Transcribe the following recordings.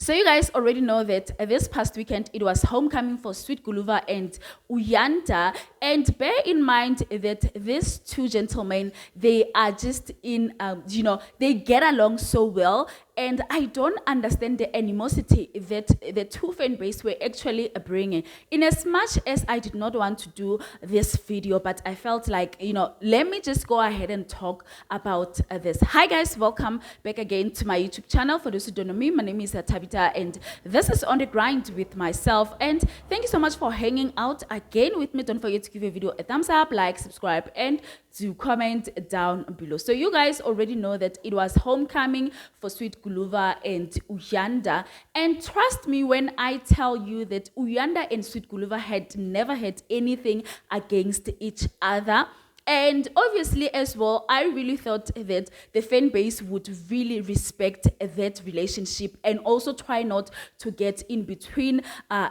So you guys already know that this past weekend it was homecoming for Sweet Guluva and Uyanda, and bear in mind that these two gentlemen, they are just in they get along so well, and I don't understand the animosity that the two fan base were actually bringing. In as much as I did not want to do this video, but I felt like, let me just go ahead and talk about this. Hi guys, welcome back again to my YouTube channel. For those who don't know me, my name is Tabita, and this is On The Grind with myself. And thank you so much for hanging out again with me. Don't forget to give a video a thumbs up, like, subscribe, and to comment down below. So you guys already know that it was homecoming for Sweet Guluva and Uyanda, and trust me when I tell you that Uyanda and Sweet Guluva had never had anything against each other. And obviously as well, I really thought that the fan base would really respect that relationship and also try not to get in between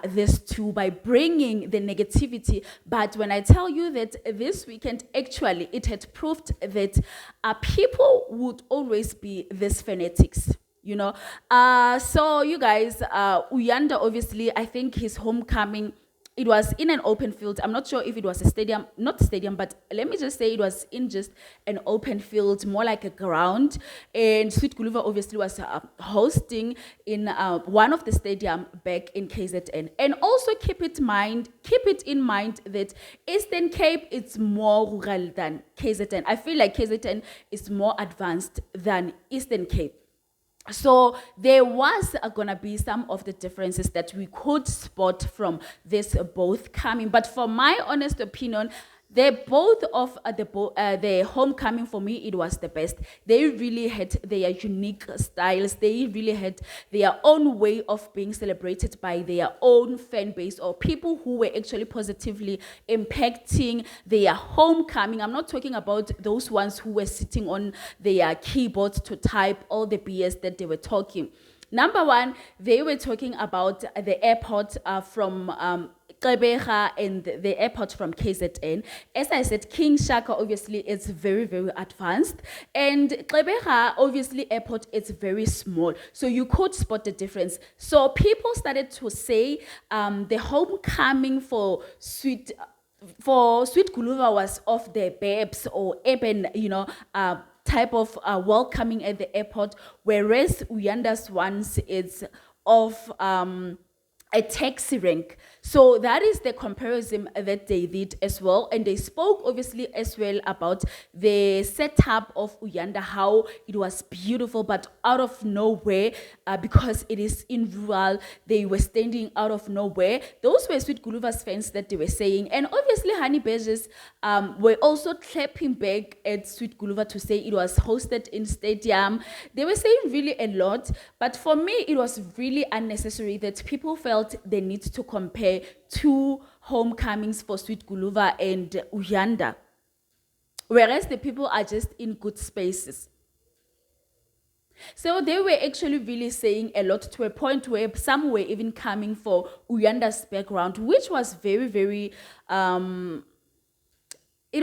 these two by bringing the negativity. But when I tell you that this weekend, actually, it had proved that people would always be these fanatics. So you guys, Uyanda, obviously, I think his homecoming, it was in an open field. I'm not sure if it was a stadium, not stadium, but let me just say it was in just an open field, more like a ground. And Sweet Guluva obviously was hosting in one of the stadium back in KZN. And also keep it in mind that Eastern Cape is more rural than KZN. I feel like KZN is more advanced than Eastern Cape. So there was gonna be some of the differences that we could spot from this both coming. But for my honest opinion, they both of the homecoming, for me, it was the best. They really had their unique styles. They really had their own way of being celebrated by their own fan base, or people who were actually positively impacting their homecoming. I'm not talking about those ones who were sitting on their keyboards to type all the BS that they were talking. Number one, they were talking about the airport from Gqeberha and the airport from KZN. As I said, King Shaka obviously is very, very advanced, and Gqeberha obviously airport is very small, so you could spot the difference. So people started to say the homecoming for Sweet Guluva was of the babes or urban, type of welcoming at the airport, whereas Uyanda's ones is of a taxi rank. So that is the comparison that they did as well. And they spoke obviously as well about the setup of Uyanda, how it was beautiful, but out of nowhere, because it is in rural, they were standing out of nowhere. Those were Sweet Guluva's fans that they were saying. And obviously Honey Badges were also clapping back at Sweet Guluva to say it was hosted in stadium. They were saying really a lot, but for me, it was really unnecessary that people felt they need to compare two homecomings for Sweet Guluva and Uyanda, whereas the people are just in good spaces. So they were actually really saying a lot, to a point where some were even coming for Uyanda's background, which was very, very it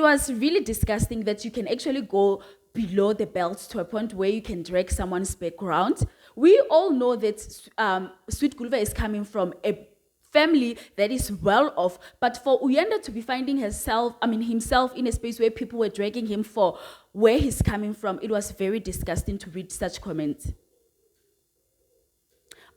was really disgusting that you can actually go below the belt to a point where you can drag someone's background. We all know that Sweet Guluva is coming from a family that is well off, but for Uyanda to be finding himself in a space where people were dragging him for where he's coming from, it was very disgusting to read such comments.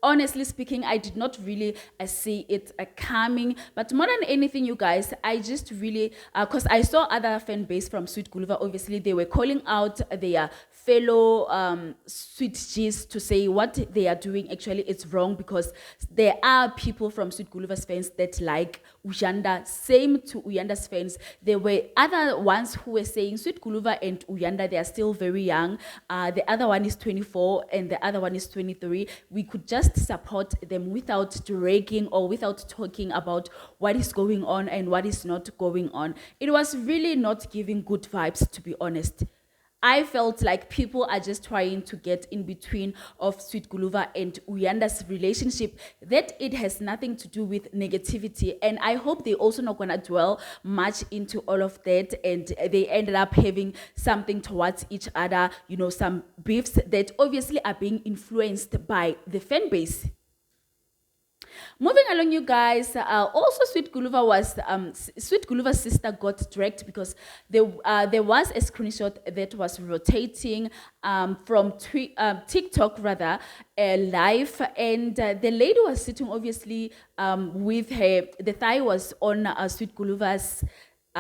Honestly speaking, I did not really see it coming. But more than anything, you guys, I just really, because I saw other fan base from Sweet Guluva, obviously, they were calling out their fellow Sweet G's to say what they are doing actually is wrong, because there are people from Sweet Guluva's fans that like Uyanda. Same to Uyanda's fans. There were other ones who were saying Sweet Guluva and Uyanda, they are still very young. The other one is 24 and the other one is 23. We could just support them without dragging or without talking about what is going on and what is not going on. It was really not giving good vibes, to be honest. I felt like people are just trying to get in between of Sweet Guluva and Uyanda's relationship, that it has nothing to do with negativity. And I hope they also not gonna dwell much into all of that, and they ended up having something towards each other, some beefs that obviously are being influenced by the fan base. Moving along, you guys. Also, Sweet Guluva's sister got dragged because there was a screenshot that was rotating from TikTok rather, live, and the lady was sitting obviously with the thigh was on Sweet Guluva's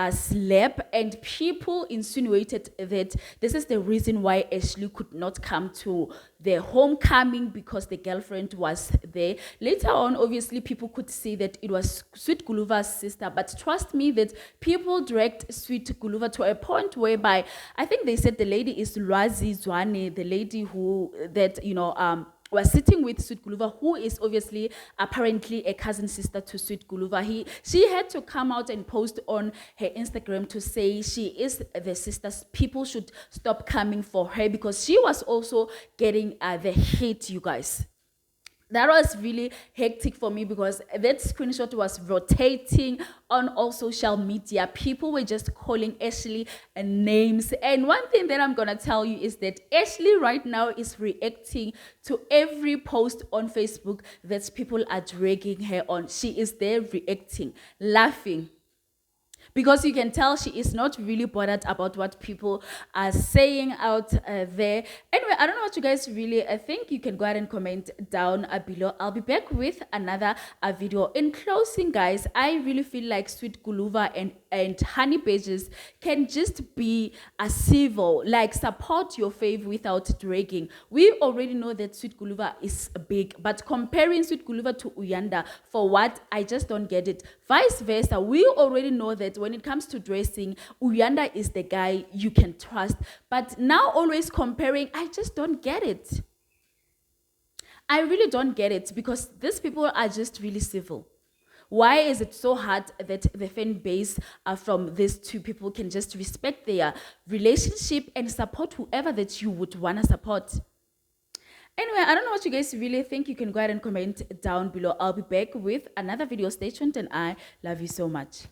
slap, and people insinuated that this is the reason why Ashley could not come to the homecoming because the girlfriend was there. Later on, obviously, people could see that it was Sweet Guluva's sister, but trust me that people dragged Sweet Guluva to a point whereby I think they said the lady is Lwazi Zwane, the lady who that was sitting with Sweet Guluva, who is obviously apparently a cousin sister to Sweet Guluva. She had to come out and post on her Instagram to say she is the sister. People should stop coming for her because she was also getting the hate, you guys. That was really hectic for me because that screenshot was rotating on all social media. People were just calling Ashley names. And one thing that I'm going to tell you is that Ashley right now is reacting to every post on Facebook that people are dragging her on. She is there reacting, laughing, because you can tell she is not really bothered about what people are saying out there. Anyway, I don't know what you guys really think. You can go ahead and comment down below. I'll be back with another video. In closing, guys, I really feel like Sweet Guluva and Honey Pages can just be a civil, like support your fave without dragging. We already know that Sweet Guluva is big, but comparing Sweet Guluva to Uyanda, for what? I just don't get it. Vice versa, we already know that when it comes to dressing, Uyanda is the guy you can trust. But now always comparing, I just don't get it. I really don't get it because these people are just really civil. Why is it so hard that the fan base from these two people can just respect their relationship and support whoever that you would want to support? Anyway, I don't know what you guys really think. You can go ahead and comment down below. I'll be back with another video. Stay tuned and I love you so much.